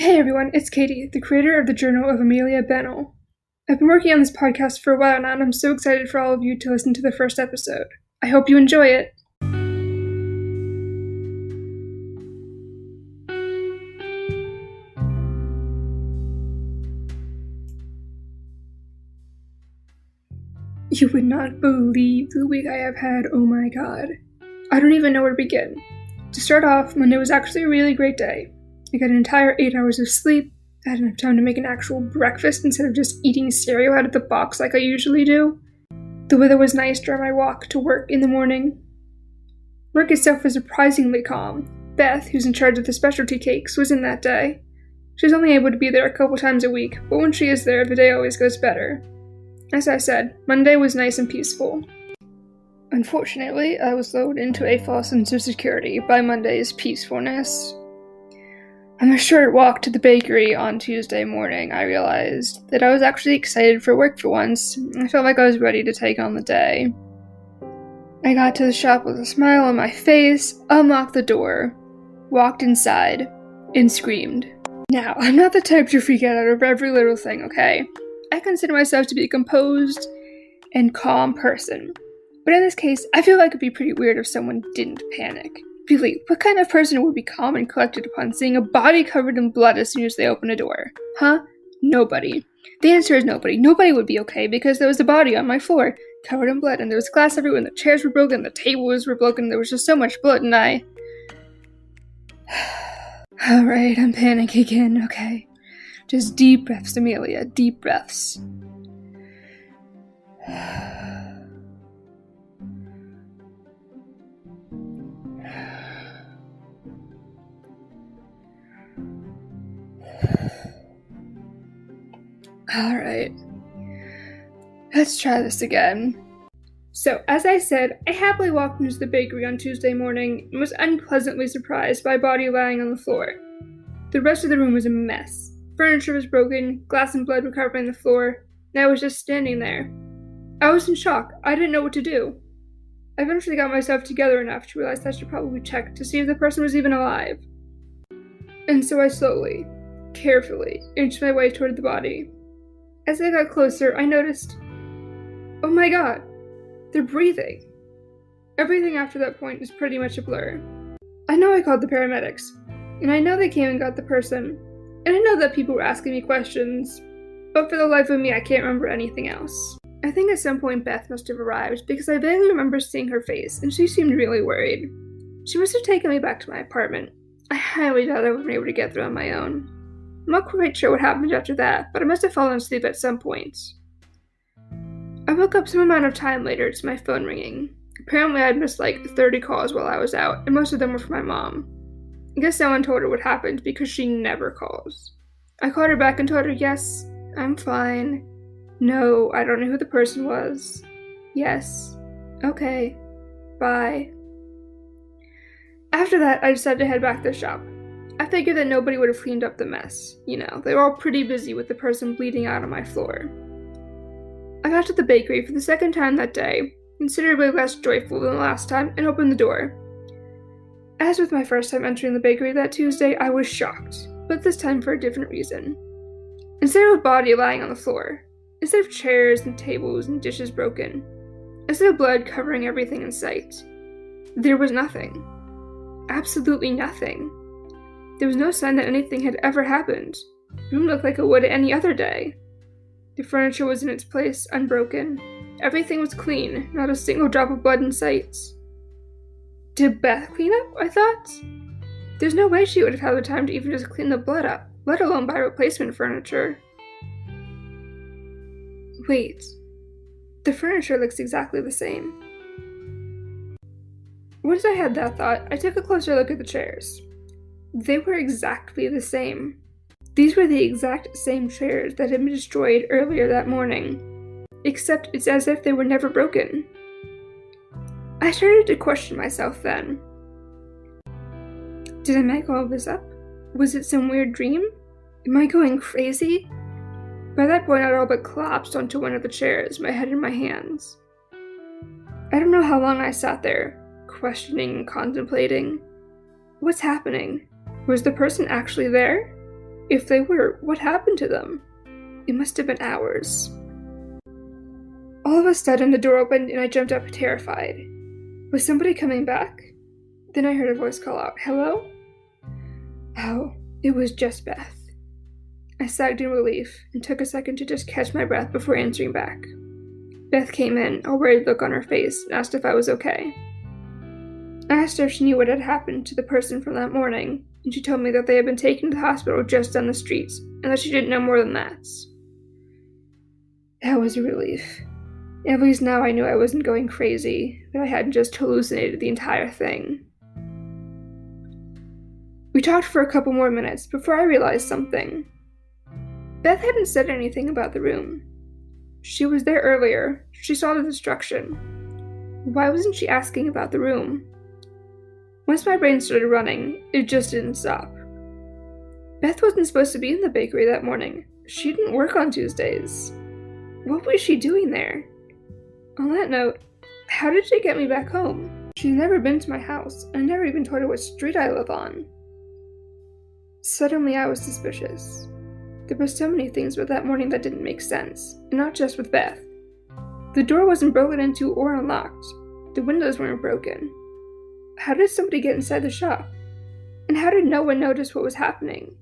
Hey everyone, it's Katie, the creator of the Journal of Amelia Bennell. I've been working on this podcast for a while now, and I'm so excited for all of you to listen to the first episode. I hope you enjoy it. You would not believe the week I have had, oh my god. I don't even know where to begin. To start off, Monday was actually a really great day. I got an entire 8 hours of sleep. I had enough time to make an actual breakfast instead of just eating cereal out of the box like I usually do. The weather was nice during my walk to work in the morning. Work itself was surprisingly calm. Beth, who's in charge of the specialty cakes, was in that day. She's only able to be there a couple times a week, but when she is there, the day always goes better. As I said, Monday was nice and peaceful. Unfortunately, I was lulled into a false sense of security by Monday's peacefulness. On a short walk to the bakery on Tuesday morning, I realized that I was actually excited for work for once. I felt like I was ready to take on the day. I got to the shop with a smile on my face, unlocked the door, walked inside, and screamed. Now, I'm not the type to freak out over every little thing, okay? I consider myself to be a composed and calm person. But in this case, I feel like it'd be pretty weird if someone didn't panic. Really, what kind of person would be calm and collected upon seeing a body covered in blood as soon as they open a door? Huh? Nobody. The answer is nobody. Nobody would be okay because there was a body on my floor, covered in blood, and there was glass everywhere, and the chairs were broken, the tables were broken, there was just so much blood, and I... Alright, I'm panicking again, okay. Just deep breaths, Amelia, deep breaths. Alright, let's try this again. So, as I said, I happily walked into the bakery on Tuesday morning and was unpleasantly surprised by a body lying on the floor. The rest of the room was a mess. Furniture was broken, glass and blood were covering the floor, and I was just standing there. I was in shock. I didn't know what to do. I eventually got myself together enough to realize I should probably check to see if the person was even alive. And so I slowly, carefully, inched my way toward the body. As I got closer, I noticed, oh my god, they're breathing. Everything after that point is pretty much a blur. I know I called the paramedics, and I know they came and got the person, and I know that people were asking me questions, but for the life of me, I can't remember anything else. I think at some point Beth must have arrived, because I vaguely remember seeing her face, and she seemed really worried. She must have taken me back to my apartment. I highly doubt I would have been able to get there on my own. I'm not quite sure what happened after that, but I must have fallen asleep at some point. I woke up some amount of time later to my phone ringing. Apparently I'd missed like 30 calls while I was out, and most of them were from my mom. I guess someone told her what happened because she never calls. I called her back and told her, yes, I'm fine. No, I don't know who the person was. Yes. Okay. Bye. After that, I decided to head back to the shop. I figured that nobody would have cleaned up the mess. You know, they were all pretty busy with the person bleeding out on my floor. I got to the bakery for the second time that day, considerably less joyful than the last time, and opened the door. As with my first time entering the bakery that Tuesday, I was shocked, but this time for a different reason. Instead of a body lying on the floor, instead of chairs and tables and dishes broken, instead of blood covering everything in sight, there was nothing. Absolutely nothing. There was no sign that anything had ever happened. The room looked like it would any other day. The furniture was in its place, unbroken. Everything was clean, not a single drop of blood in sight. Did Beth clean up? I thought. There's no way she would have had the time to even just clean the blood up, let alone buy replacement furniture. Wait. The furniture looks exactly the same. Once I had that thought, I took a closer look at the chairs. They were exactly the same. These were the exact same chairs that had been destroyed earlier that morning, except it's as if they were never broken. I started to question myself then. Did I make all of this up? Was it some weird dream? Am I going crazy? By that point, I'd all but collapsed onto one of the chairs, my head in my hands. I don't know how long I sat there, questioning and contemplating. What's happening? Was the person actually there? If they were, what happened to them? It must have been hours. All of a sudden, the door opened and I jumped up terrified. Was somebody coming back? Then I heard a voice call out, "Hello?" Oh, it was just Beth. I sagged in relief and took a second to just catch my breath before answering back. Beth came in, a worried look on her face, and asked if I was okay. I asked her if she knew what had happened to the person from that morning, and she told me that they had been taken to the hospital just down the street, and that she didn't know more than that. That was a relief. At least now I knew I wasn't going crazy, that I hadn't just hallucinated the entire thing. We talked for a couple more minutes before I realized something. Beth hadn't said anything about the room. She was there earlier. She saw the destruction. Why wasn't she asking about the room? Once my brain started running, it just didn't stop. Beth wasn't supposed to be in the bakery that morning. She didn't work on Tuesdays. What was she doing there? On that note, how did she get me back home? She's never been to my house, and I never even told her what street I live on. Suddenly I was suspicious. There were so many things about that morning that didn't make sense, and not just with Beth. The door wasn't broken into or unlocked. The windows weren't broken. How did somebody get inside the shop? And how did no one notice what was happening?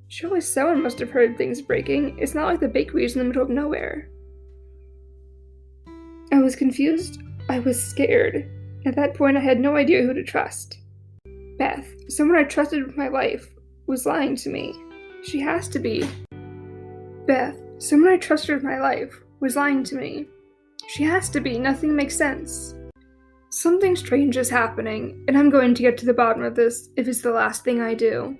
Surely someone must have heard things breaking. It's not like the bakery is in the middle of nowhere. I was confused. I was scared. At that point, I had no idea who to trust. Beth, someone I trusted with my life, was lying to me. She has to be. Beth, someone I trusted with my life, was lying to me. She has to be. Nothing makes sense. Something strange is happening, and I'm going to get to the bottom of this if it's the last thing I do.